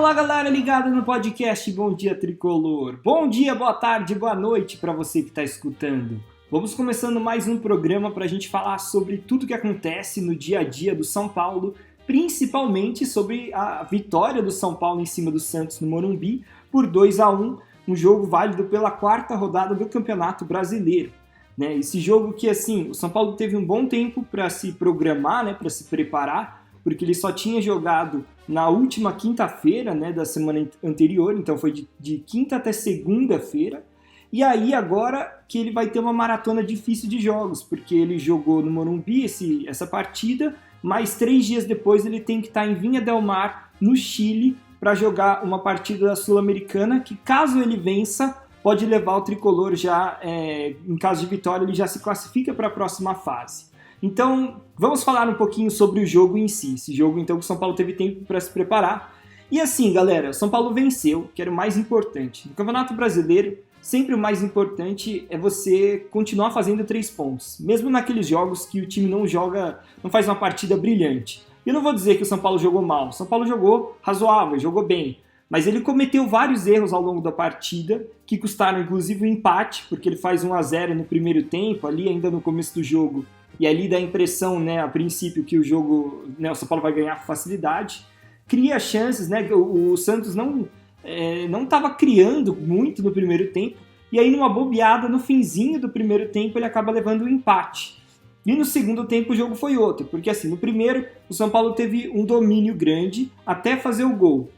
Fala galera ligada no podcast Bom Dia Tricolor. Bom dia, boa tarde, boa noite para você que está escutando. Vamos começando mais um programa para a gente falar sobre tudo que acontece no dia a dia do São Paulo, principalmente sobre a vitória do São Paulo em cima do Santos no Morumbi por 2-1, um jogo válido pela quarta rodada do Campeonato Brasileiro. Esse jogo que, assim, o São Paulo teve um bom tempo para se programar, para se preparar, porque ele só tinha jogado na última quinta-feira, da semana anterior, então foi de quinta até segunda-feira, e aí agora que ele vai ter uma maratona difícil de jogos, porque ele jogou no Morumbi essa partida, mas 3 dias depois ele tem que estar em Viña del Mar, no Chile, para jogar uma partida da Sul-Americana, que caso ele vença, pode levar o Tricolor já, em caso de vitória, ele já se classifica para a próxima fase. Então, vamos falar um pouquinho sobre o jogo em si. Esse jogo, então, que o São Paulo teve tempo para se preparar. E assim, galera, o São Paulo venceu, que era o mais importante. No Campeonato Brasileiro, sempre o mais importante é você continuar fazendo 3 pontos. Mesmo naqueles jogos que o time não faz uma partida brilhante. Eu não vou dizer que o São Paulo jogou mal. O São Paulo jogou razoável, jogou bem. Mas ele cometeu vários erros ao longo da partida, que custaram inclusive o empate, porque ele faz 1-0 no primeiro tempo, ali ainda no começo do jogo. E ali dá a impressão, a princípio, que o jogo, o São Paulo vai ganhar com facilidade. Cria chances, o Santos não estava criando muito no primeiro tempo. E aí, numa bobeada, no finzinho do primeiro tempo, ele acaba levando o empate. E no segundo tempo o jogo foi outro, porque assim, no primeiro, o São Paulo teve um domínio grande até fazer o gol.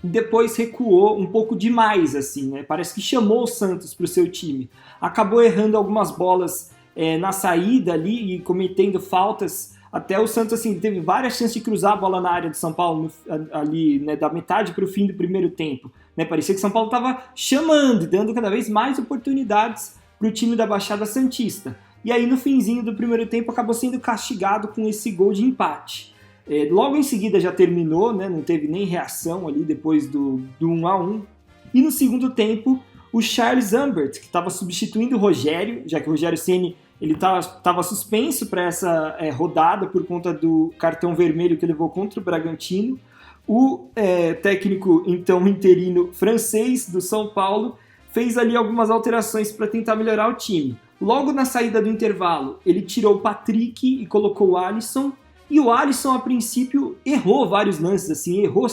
Depois recuou um pouco demais, assim, Parece que chamou o Santos para o seu time. Acabou errando algumas bolas na saída ali e cometendo faltas. Até o Santos, assim, teve várias chances de cruzar a bola na área do São Paulo ali, da metade para o fim do primeiro tempo. Parecia que o São Paulo estava chamando, dando cada vez mais oportunidades para o time da Baixada Santista. E aí, no finzinho do primeiro tempo, acabou sendo castigado com esse gol de empate. Logo em seguida já terminou, não teve nem reação ali depois do 1-1. E no segundo tempo, o Charles Ambert, que estava substituindo o Rogério, já que o Rogério Ceni estava suspenso para essa rodada por conta do cartão vermelho que levou contra o Bragantino. O técnico, então, interino francês do São Paulo fez ali algumas alterações para tentar melhorar o time. Logo na saída do intervalo, ele tirou o Patrick e colocou o Alisson. E o Alisson, a princípio, errou vários lances, assim, errou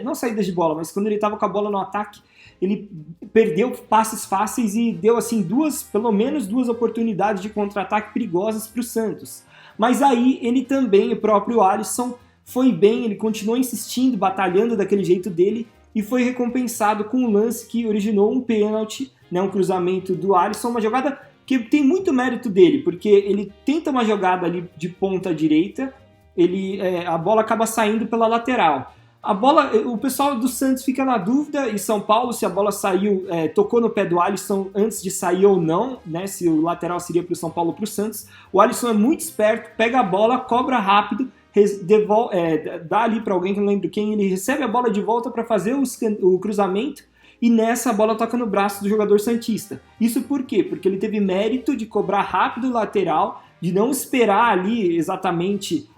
não saídas de bola, mas quando ele estava com a bola no ataque, ele perdeu passes fáceis e deu, assim, pelo menos duas oportunidades de contra-ataque perigosas para o Santos. Mas aí, ele também, o próprio Alisson, foi bem, ele continuou insistindo, batalhando daquele jeito dele, e foi recompensado com um lance que originou um pênalti, um cruzamento do Alisson, uma jogada que tem muito mérito dele, porque ele tenta uma jogada ali de ponta direita, a bola acaba saindo pela lateral. O pessoal do Santos fica na dúvida, e São Paulo, se a bola saiu, tocou no pé do Alisson antes de sair ou não, se o lateral seria para o São Paulo ou para o Santos. O Alisson é muito esperto, pega a bola, cobra rápido, dá ali para alguém que não lembro quem, ele recebe a bola de volta para fazer o cruzamento, e nessa a bola toca no braço do jogador santista. Isso por quê? Porque ele teve mérito de cobrar rápido o lateral, de não esperar ali exatamente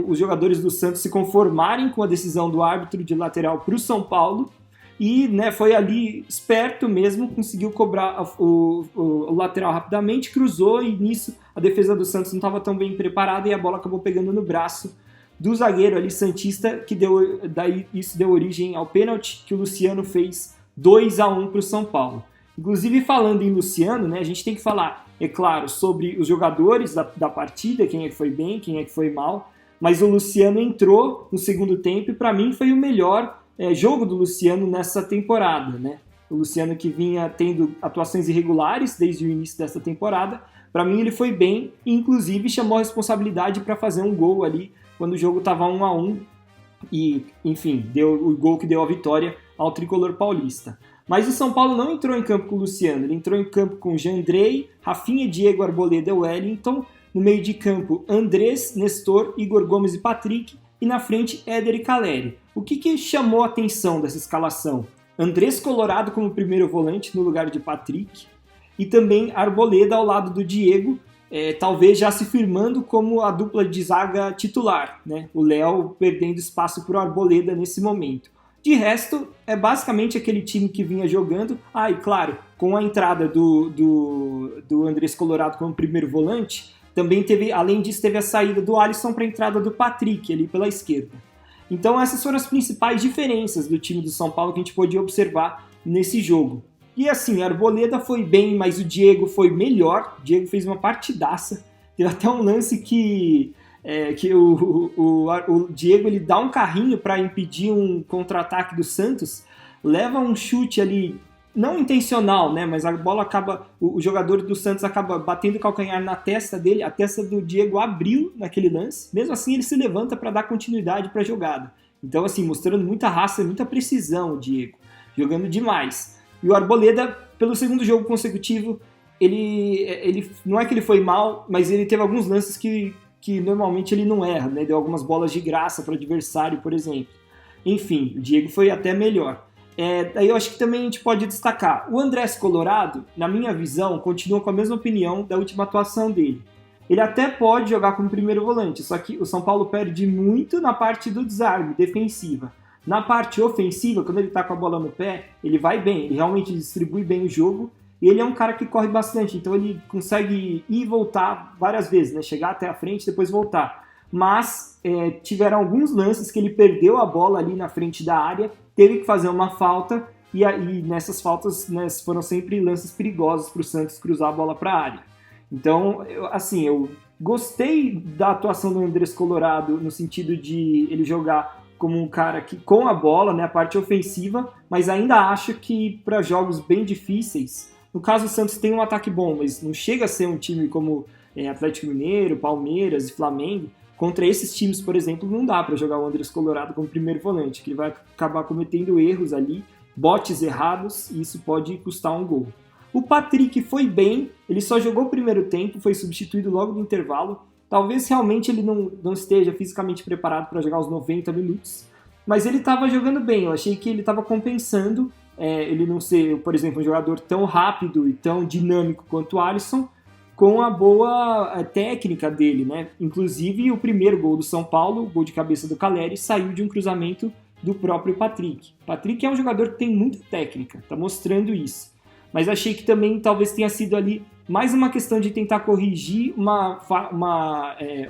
os jogadores do Santos se conformarem com a decisão do árbitro de lateral para o São Paulo, e foi ali esperto mesmo, conseguiu cobrar o lateral rapidamente, cruzou, e nisso a defesa do Santos não estava tão bem preparada e a bola acabou pegando no braço do zagueiro ali santista, que isso deu origem ao pênalti que o Luciano fez 2-1 para o São Paulo. Inclusive, falando em Luciano, a gente tem que falar, é claro, sobre os jogadores da partida, quem é que foi bem, quem é que foi mal, mas o Luciano entrou no segundo tempo e para mim foi o melhor jogo do Luciano nessa temporada. O Luciano, que vinha tendo atuações irregulares desde o início dessa temporada, para mim ele foi bem e inclusive chamou a responsabilidade para fazer um gol ali quando o jogo estava 1-1 e, enfim, deu o gol que deu a vitória ao tricolor paulista. Mas o São Paulo não entrou em campo com o Luciano, ele entrou em campo com Jandrei, Rafinha, Diego, Arboleda, Wellington, no meio de campo Andrés, Nestor, Igor Gomes e Patrick, e na frente Éder e Caleri. O que chamou a atenção dessa escalação? Andrés Colorado como primeiro volante no lugar de Patrick, e também Arboleda ao lado do Diego, talvez já se firmando como a dupla de zaga titular, O Léo perdendo espaço para o Arboleda nesse momento. De resto, é basicamente aquele time que vinha jogando. E claro, com a entrada do Andrés Colorado como primeiro volante, também teve, além disso, teve a saída do Alisson para a entrada do Patrick ali pela esquerda. Então essas foram as principais diferenças do time do São Paulo que a gente pôde observar nesse jogo. E assim, a Arboleda foi bem, mas o Diego foi melhor. O Diego fez uma partidaça. Teve até um lance que o Diego ele dá um carrinho para impedir um contra-ataque do Santos, leva um chute ali, não intencional, né? Mas a bola acaba, o jogador do Santos acaba batendo o calcanhar na testa dele, a testa do Diego abriu naquele lance. Mesmo assim, ele se levanta para dar continuidade para a jogada. Então, assim, mostrando muita raça, muita precisão o Diego, jogando demais. E o Arboleda, pelo segundo jogo consecutivo, ele não é que ele foi mal, mas ele teve alguns lances que normalmente ele não erra, né? Deu algumas bolas de graça para o adversário, por exemplo. Enfim, o Diego foi até melhor. Daí eu acho que também a gente pode destacar. O Andrés Colorado, na minha visão, continua com a mesma opinião da última atuação dele. Ele até pode jogar como primeiro volante, só que o São Paulo perde muito na parte do desarme, defensiva. Na parte ofensiva, quando ele está com a bola no pé, ele vai bem, ele realmente distribui bem o jogo, e ele é um cara que corre bastante, então ele consegue ir e voltar várias vezes, né? Chegar até a frente e depois voltar. Mas tiveram alguns lances que ele perdeu a bola ali na frente da área, teve que fazer uma falta, e nessas faltas, né, foram sempre lances perigosos para o Santos cruzar a bola para a área. Então, eu gostei da atuação do Andrés Colorado no sentido de ele jogar como um cara que com a bola, né, a parte ofensiva, mas ainda acho que para jogos bem difíceis, no caso o Santos tem um ataque bom, mas não chega a ser um time como Atlético Mineiro, Palmeiras e Flamengo. Contra esses times, por exemplo, não dá para jogar o Andrés Colorado como primeiro volante, que ele vai acabar cometendo erros ali, botes errados, e isso pode custar um gol. O Patrick foi bem, ele só jogou o primeiro tempo, foi substituído logo no intervalo. Talvez realmente ele não esteja fisicamente preparado para jogar os 90 minutos, mas ele estava jogando bem, eu achei que ele estava compensando ele não ser, por exemplo, um jogador tão rápido e tão dinâmico quanto o Alisson, com a boa técnica dele, né? Inclusive, o primeiro gol do São Paulo, o gol de cabeça do Calleri, saiu de um cruzamento do próprio Patrick. Patrick é um jogador que tem muita técnica, está mostrando isso. Mas achei que também talvez tenha sido ali mais uma questão de tentar corrigir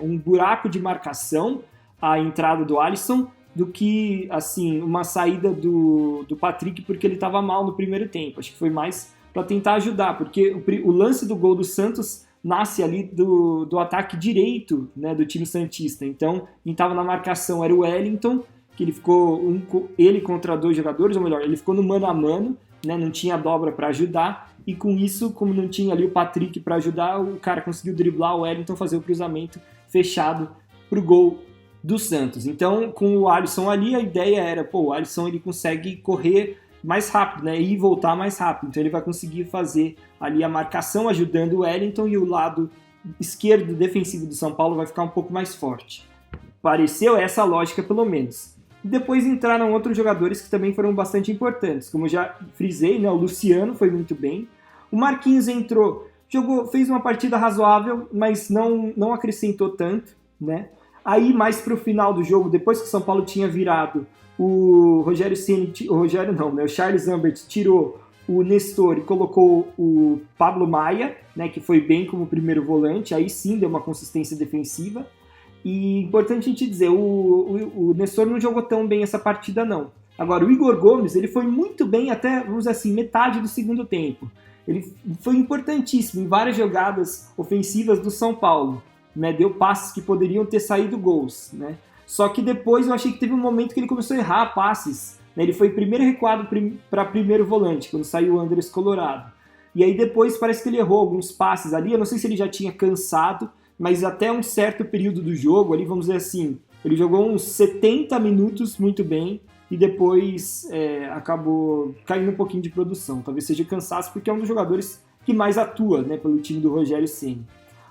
um buraco de marcação, a entrada do Alisson, do que assim uma saída do Patrick porque ele estava mal no primeiro tempo. Acho que foi mais para tentar ajudar, porque o lance do gol do Santos nasce ali do ataque direito, né, do time santista. Então, quem estava na marcação era o Wellington, que ele ficou ele contra dois jogadores, ou melhor, ele ficou no mano a mano, né, não tinha dobra para ajudar, e com isso, como não tinha ali o Patrick para ajudar, o cara conseguiu driblar o Wellington, fazer o cruzamento fechado pro gol do Santos. Então, com o Alisson ali, a ideia era, o Alisson ele consegue correr mais rápido, né, e voltar mais rápido, então ele vai conseguir fazer ali a marcação ajudando o Wellington, e o lado esquerdo defensivo do São Paulo vai ficar um pouco mais forte. Pareceu essa a lógica, pelo menos. Depois entraram outros jogadores que também foram bastante importantes, como eu já frisei, né, o Luciano foi muito bem, o Marquinhos entrou, fez uma partida razoável, mas não acrescentou tanto, né. Aí, mais para o final do jogo, depois que o São Paulo tinha virado, o Charles Lambert tirou o Nestor e colocou o Pablo Maia, né, que foi bem como primeiro volante, aí sim deu uma consistência defensiva. E importante a gente dizer, o Nestor não jogou tão bem essa partida não. Agora, o Igor Gomes, ele foi muito bem até, vamos dizer assim, metade do segundo tempo. Ele foi importantíssimo em várias jogadas ofensivas do São Paulo, né, deu passes que poderiam ter saído gols, né? Só que depois eu achei que teve um momento que ele começou a errar passes, né? Ele foi primeiro recuado para primeiro volante, quando saiu o Andrés Colorado. E aí depois parece que ele errou alguns passes ali, eu não sei se ele já tinha cansado, mas até um certo período do jogo, ali vamos dizer assim, ele jogou uns 70 minutos muito bem, e depois acabou caindo um pouquinho de produção. Talvez seja cansaço, porque é um dos jogadores que mais atua, né, pelo time do Rogério Ceni.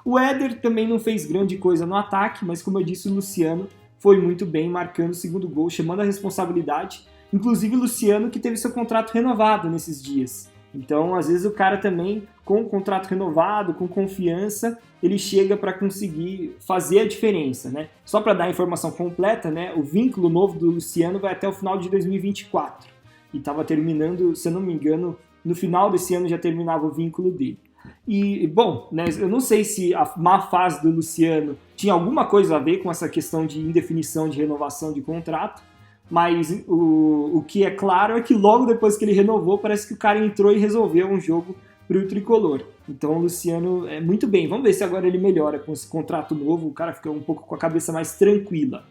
O Éder também não fez grande coisa no ataque, mas como eu disse, o Luciano foi muito bem, marcando o segundo gol, chamando a responsabilidade. Inclusive o Luciano, que teve seu contrato renovado nesses dias. Então, às vezes o cara também, com o contrato renovado, com confiança, ele chega para conseguir fazer a diferença, né? Só para dar a informação completa, né? O vínculo novo do Luciano vai até o final de 2024. E estava terminando, se eu não me engano, no final desse ano já terminava o vínculo dele. E, bom, né, eu não sei se a má fase do Luciano tinha alguma coisa a ver com essa questão de indefinição de renovação de contrato, mas o que é claro é que logo depois que ele renovou, parece que o cara entrou e resolveu um jogo para o Tricolor. Então o Luciano é muito bem. Vamos ver se agora ele melhora com esse contrato novo, o cara fica um pouco com a cabeça mais tranquila.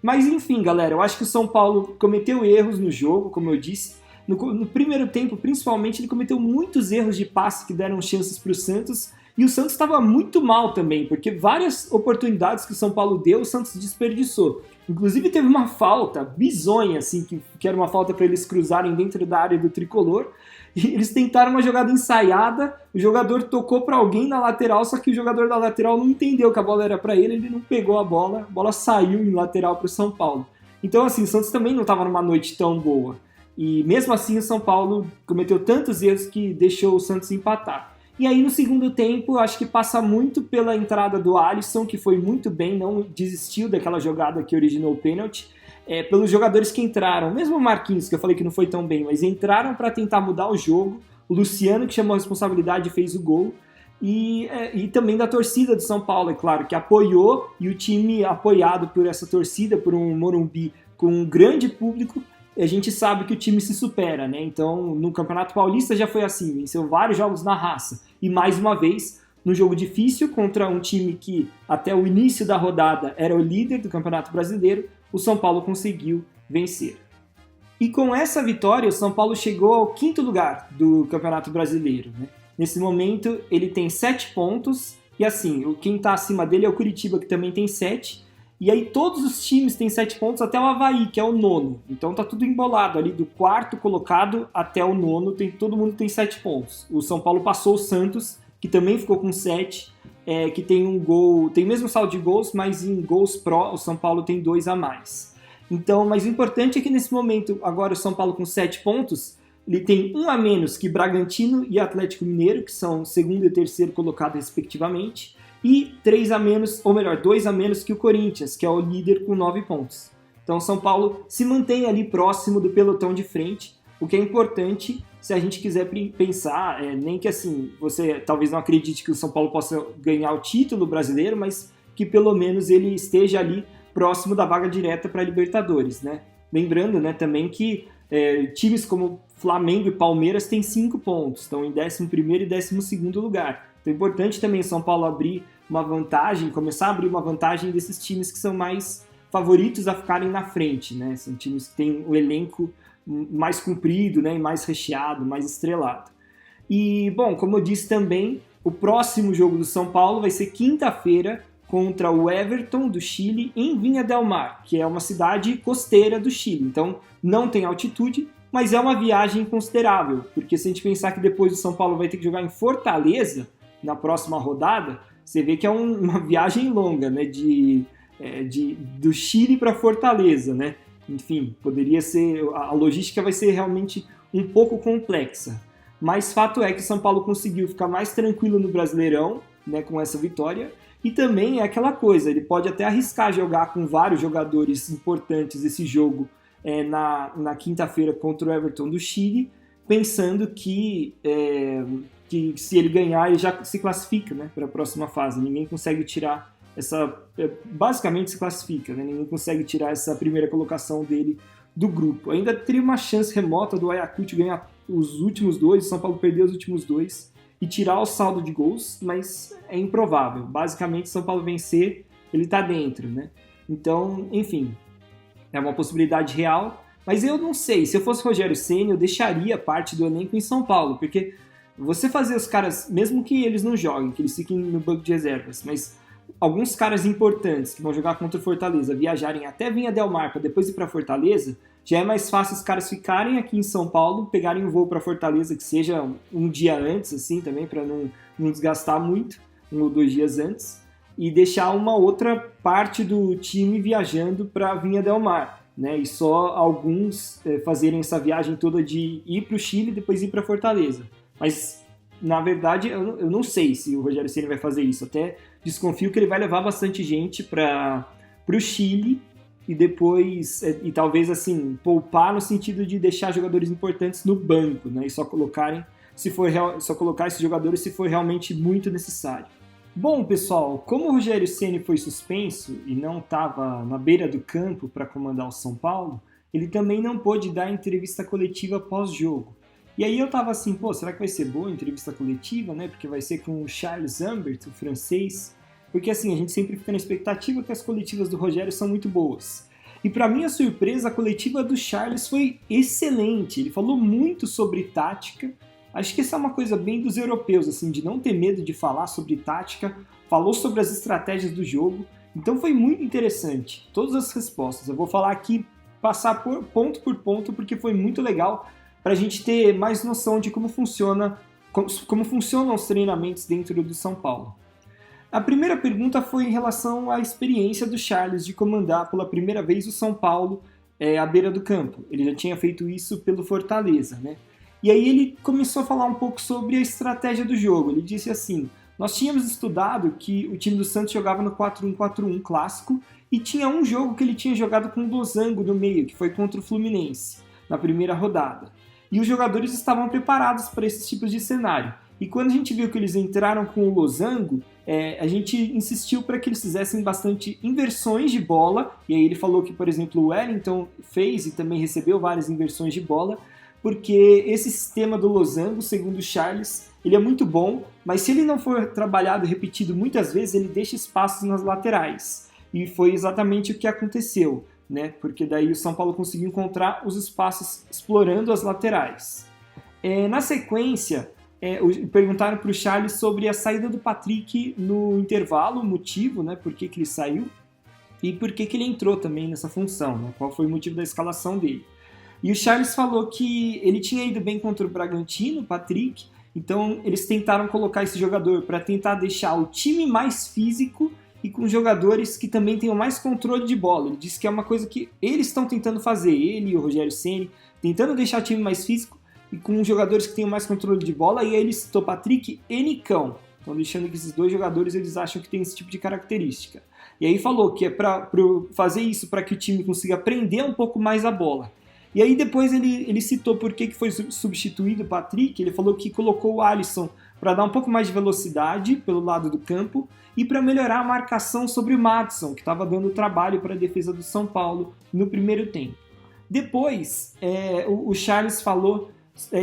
Mas enfim, galera, eu acho que o São Paulo cometeu erros no jogo, como eu disse. No primeiro tempo, principalmente, ele cometeu muitos erros de passe que deram chances para o Santos. E o Santos estava muito mal também, porque várias oportunidades que o São Paulo deu, o Santos desperdiçou. Inclusive teve uma falta bizonha, assim, que era uma falta para eles cruzarem dentro da área do Tricolor. E eles tentaram uma jogada ensaiada, o jogador tocou para alguém na lateral, só que o jogador da lateral não entendeu que a bola era para ele não pegou a bola saiu em lateral para o São Paulo. Então, assim, o Santos também não estava numa noite tão boa. E mesmo assim o São Paulo cometeu tantos erros que deixou o Santos empatar. E aí no segundo tempo, acho que passa muito pela entrada do Alisson, que foi muito bem, não desistiu daquela jogada que originou o pênalti, pelos jogadores que entraram, mesmo o Marquinhos, que eu falei que não foi tão bem, mas entraram para tentar mudar o jogo, o Luciano, que chamou a responsabilidade e fez o gol, e também da torcida do São Paulo, é claro, que apoiou, e o time apoiado por essa torcida, por um Morumbi com um grande público, a gente sabe que o time se supera, né? Então, no Campeonato Paulista já foi assim, venceu vários jogos na raça. E mais uma vez, no jogo difícil contra um time que até o início da rodada era o líder do Campeonato Brasileiro, o São Paulo conseguiu vencer. E com essa vitória, o São Paulo chegou ao 5º lugar do Campeonato Brasileiro, né? Nesse momento, ele tem 7 pontos, e assim, quem está acima dele é o Curitiba, que também tem 7. E aí todos os times têm 7 pontos até o Avaí, que é o 9º. Então tá tudo embolado ali, do 4º colocado até o 9º, todo mundo tem 7 pontos. O São Paulo passou o Santos, que também ficou com 7, que tem um gol, tem o mesmo saldo de gols, mas em gols pró o São Paulo tem 2 a mais. Então, mas o importante é que nesse momento, agora o São Paulo com 7 pontos, ele tem 1 a menos que Bragantino e Atlético Mineiro, que são 2º e 3º colocados respectivamente, e 3 a menos, ou melhor, 2 a menos que o Corinthians, que é o líder com 9 pontos. Então São Paulo se mantém ali próximo do pelotão de frente, o que é importante se a gente quiser pensar, nem que assim, você talvez não acredite que o São Paulo possa ganhar o título brasileiro, mas que pelo menos ele esteja ali próximo da vaga direta para a Libertadores, né? Lembrando, né, também que times como Flamengo e Palmeiras têm 5 pontos, estão em 11º e 12º lugar. Então é importante também o São Paulo abrir uma vantagem, começar a abrir uma vantagem desses times que são mais favoritos a ficarem na frente, né? São times que têm o elenco mais comprido, né? E mais recheado, mais estrelado. E, bom, como eu disse também, o próximo jogo do São Paulo vai ser quinta-feira contra o Everton do Chile em Vinha del Mar, que é uma cidade costeira do Chile. Então não tem altitude, mas é uma viagem considerável, porque se a gente pensar que depois o São Paulo vai ter que jogar em Fortaleza na próxima rodada, você vê que é uma viagem longa, né, do Chile para Fortaleza, né? Enfim, poderia ser, a logística vai ser realmente um pouco complexa. Mas fato é que o São Paulo conseguiu ficar mais tranquilo no Brasileirão, né, com essa vitória. E também é aquela coisa, ele pode até arriscar jogar com vários jogadores importantes esse jogo na quinta-feira contra o Everton do Chile, pensando que se ele ganhar, ele já se classifica, né, para a próxima fase. Ninguém consegue tirar basicamente se classifica, né? Ninguém consegue tirar essa primeira colocação dele do grupo. Ainda teria uma chance remota do Ayacucho ganhar os últimos 2, o São Paulo perder os últimos 2 e tirar o saldo de gols, mas é improvável. Basicamente, São Paulo vencer, ele está dentro, né? Então, enfim, é uma possibilidade real, mas eu não sei, se eu fosse Rogério Ceni, eu deixaria parte do elenco em São Paulo, porque você fazer os caras, mesmo que eles não joguem, que eles fiquem no banco de reservas, mas alguns caras importantes que vão jogar contra o Fortaleza viajarem até Vinha del Mar para depois ir para Fortaleza, já é mais fácil os caras ficarem aqui em São Paulo, pegarem um voo para Fortaleza, que seja um dia antes, assim, também, para não desgastar muito, 1 ou 2 dias antes, e deixar uma outra parte do time viajando para Vinha del Mar, né? E só alguns fazerem essa viagem toda de ir para o Chile e depois ir para Fortaleza. Mas, na verdade, eu não sei se o Rogério Ceni vai fazer isso. Até desconfio que ele vai levar bastante gente para o Chile e depois, e talvez assim, poupar no sentido de deixar jogadores importantes no banco, né? E só só colocar esses jogadores se for realmente muito necessário. Bom, pessoal, como o Rogério Ceni foi suspenso e não estava na beira do campo para comandar o São Paulo, ele também não pôde dar entrevista coletiva pós-jogo. E aí eu tava assim, pô, será que vai ser boa a entrevista coletiva, né? Porque vai ser com o Charles Humbert, o francês. Porque assim, a gente sempre fica na expectativa que as coletivas do Rogério são muito boas. E para minha surpresa, a coletiva do Charles foi excelente. Ele falou muito sobre tática. Acho que isso é uma coisa bem dos europeus, assim, de não ter medo de falar sobre tática. Falou sobre as estratégias do jogo. Então foi muito interessante. Todas as respostas. Eu vou falar aqui, passar por ponto, porque foi muito legal para a gente ter mais noção de como funcionam os treinamentos dentro do São Paulo. A primeira pergunta foi em relação à experiência do Charles de comandar pela primeira vez o São Paulo à beira do campo. Ele já tinha feito isso pelo Fortaleza, né? E aí ele começou a falar um pouco sobre a estratégia do jogo. Ele disse assim, nós tínhamos estudado que o time do Santos jogava no 4-1-4-1 clássico e tinha um jogo que ele tinha jogado com o losango no meio, que foi contra o Fluminense, na primeira rodada. E os jogadores estavam preparados para esses tipos de cenário. E quando a gente viu que eles entraram com o losango, a gente insistiu para que eles fizessem bastante inversões de bola. E aí ele falou que, por exemplo, o Wellington fez e também recebeu várias inversões de bola, porque esse sistema do losango, segundo o Charles, ele é muito bom, mas se ele não for trabalhado e repetido muitas vezes, ele deixa espaços nas laterais. E foi exatamente o que aconteceu, né? Porque daí o São Paulo conseguiu encontrar os espaços explorando as laterais. Na sequência, perguntaram para o Charles sobre a saída do Patrick no intervalo, o motivo, né? Por que ele saiu e por que ele entrou também nessa função, né? Qual foi o motivo da escalação dele. E o Charles falou que ele tinha ido bem contra o Bragantino, o Patrick, então eles tentaram colocar esse jogador para tentar deixar o time mais físico e com jogadores que também tenham mais controle de bola. Ele disse que é uma coisa que eles estão tentando fazer, ele e o Rogério Ceni, tentando deixar o time mais físico e com jogadores que tenham mais controle de bola, e aí ele citou Patrick e Nicão. Então deixando que esses dois jogadores eles acham que tem esse tipo de característica. E aí falou que é para fazer isso para que o time consiga prender um pouco mais a bola. E aí depois ele citou por que foi substituído o Patrick. Ele falou que colocou o Alisson para dar um pouco mais de velocidade pelo lado do campo e para melhorar a marcação sobre o Madison, que estava dando trabalho para a defesa do São Paulo no primeiro tempo. Depois, o Charles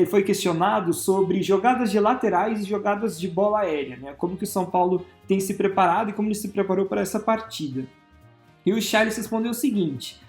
foi questionado sobre jogadas de laterais e jogadas de bola aérea, né? Como que o São Paulo tem se preparado e como ele se preparou para essa partida. E o Charles respondeu o seguinte: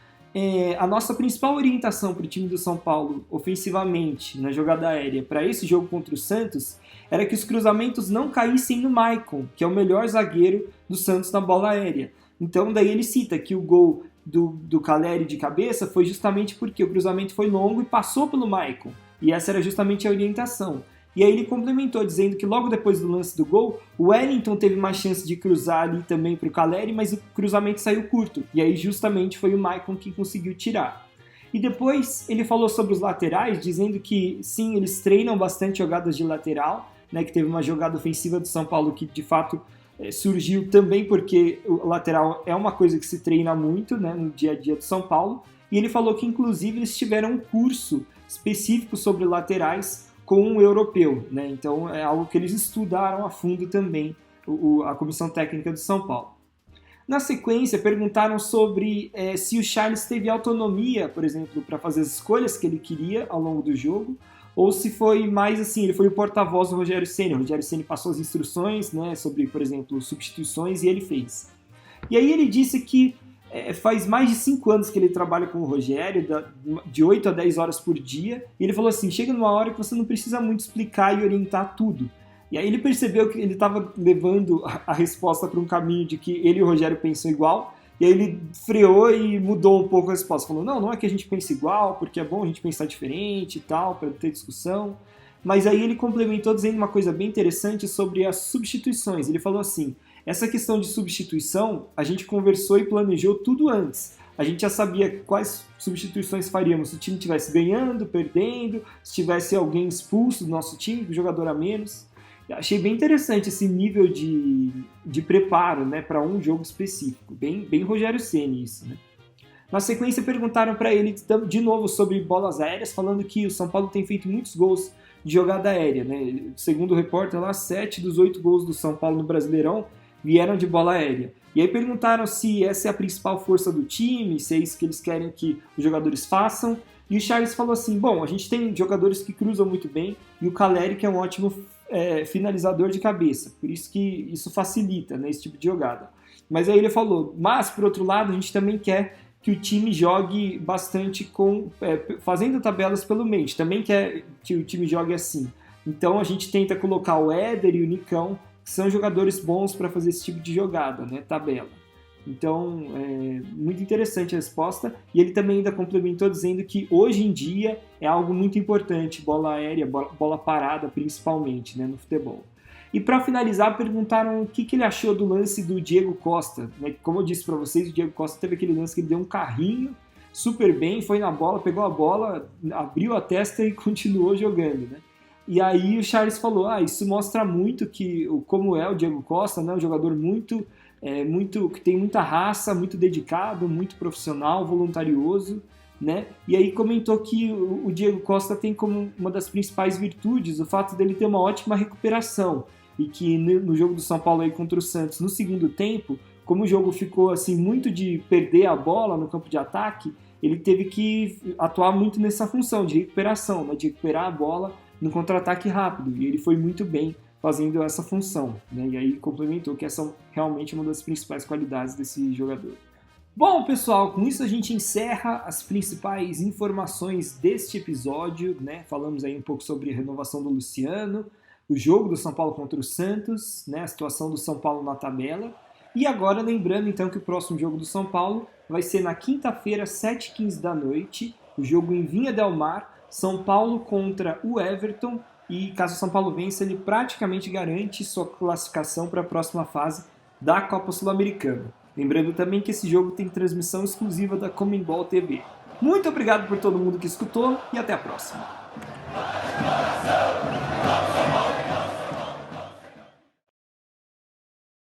a nossa principal orientação para o time do São Paulo, ofensivamente, na jogada aérea, para esse jogo contra o Santos, era que os cruzamentos não caíssem no Maicon, que é o melhor zagueiro do Santos na bola aérea. Então, daí ele cita que o gol do Caleri de cabeça foi justamente porque o cruzamento foi longo e passou pelo Maicon. E essa era justamente a orientação. E aí ele complementou dizendo que logo depois do lance do gol, o Wellington teve mais chance de cruzar ali também para o Caleri, mas o cruzamento saiu curto. E aí justamente foi o Maicon que conseguiu tirar. E depois ele falou sobre os laterais, dizendo que sim, eles treinam bastante jogadas de lateral, né, que teve uma jogada ofensiva do São Paulo que de fato surgiu também porque o lateral é uma coisa que se treina muito, né, no dia a dia do São Paulo. E ele falou que inclusive eles tiveram um curso específico sobre laterais com um europeu, né? Então é algo que eles estudaram a fundo também, a comissão técnica do São Paulo. Na sequência, perguntaram sobre se o Charles teve autonomia, por exemplo, para fazer as escolhas que ele queria ao longo do jogo, ou se foi mais assim, ele foi o porta-voz do Rogério Ceni. O Rogério Ceni passou as instruções, né, sobre, por exemplo, substituições, e ele fez. E aí ele disse que faz mais de 5 anos que ele trabalha com o Rogério, de 8 a 10 horas por dia, e ele falou assim, chega numa hora que você não precisa muito explicar e orientar tudo. E aí ele percebeu que ele estava levando a resposta para um caminho de que ele e o Rogério pensam igual, e aí ele freou e mudou um pouco a resposta. Falou, não é que a gente pense igual, porque é bom a gente pensar diferente e tal, para ter discussão. Mas aí ele complementou dizendo uma coisa bem interessante sobre as substituições. Ele falou assim, essa questão de substituição, a gente conversou e planejou tudo antes. a gente já sabia quais substituições faríamos se o time estivesse ganhando, perdendo, se tivesse alguém expulso do nosso time, um jogador a menos. Eu achei bem interessante esse nível de preparo, né, para um jogo específico, bem Rogério Ceni isso, né? Na sequência perguntaram para ele de novo sobre bolas aéreas, falando que o São Paulo tem feito muitos gols de jogada aérea, né? Segundo o repórter lá, 7 dos 8 gols do São Paulo no Brasileirão vieram de bola aérea. E aí perguntaram se essa é a principal força do time, se é isso que eles querem que os jogadores façam. E o Charles falou assim, bom, a gente tem jogadores que cruzam muito bem e o Caleri que é um ótimo finalizador de cabeça, por isso que isso facilita, né, esse tipo de jogada. Mas aí ele falou, mas por outro lado a gente também quer que o time jogue bastante fazendo tabelas pelo meio, a gente também quer que o time jogue assim. Então a gente tenta colocar o Éder e o Nicão, que são jogadores bons para fazer esse tipo de jogada, né, tabela. Então, muito interessante a resposta. E ele também ainda complementou dizendo que hoje em dia é algo muito importante, bola aérea, bola parada principalmente, né, no futebol. E para finalizar, perguntaram o que ele achou do lance do Diego Costa. Né? Como eu disse para vocês, o Diego Costa teve aquele lance que ele deu um carrinho super bem, foi na bola, pegou a bola, abriu a testa e continuou jogando, né? E aí o Charles falou, isso mostra muito como é o Diego Costa, né? Um jogador que tem muita raça, muito dedicado, muito profissional, voluntarioso, né? E aí comentou que o Diego Costa tem como uma das principais virtudes o fato dele ter uma ótima recuperação e que no jogo do São Paulo aí contra o Santos, no segundo tempo, como o jogo ficou assim muito de perder a bola no campo de ataque, ele teve que atuar muito nessa função de recuperação, né? De recuperar a bola no contra-ataque rápido, e ele foi muito bem fazendo essa função, né? E aí complementou que essa é realmente uma das principais qualidades desse jogador. Bom, pessoal, com isso a gente encerra as principais informações deste episódio, né? Falamos aí um pouco sobre a renovação do Luciano, o jogo do São Paulo contra o Santos, né? A situação do São Paulo na tabela. E agora lembrando então que o próximo jogo do São Paulo vai ser na quinta-feira, 7h15 da noite, o jogo em Vinha del Mar, São Paulo contra o Everton, e caso o São Paulo vença, ele praticamente garante sua classificação para a próxima fase da Copa Sul-Americana. Lembrando também que esse jogo tem transmissão exclusiva da Comembol TV. Muito obrigado por todo mundo que escutou e até a próxima!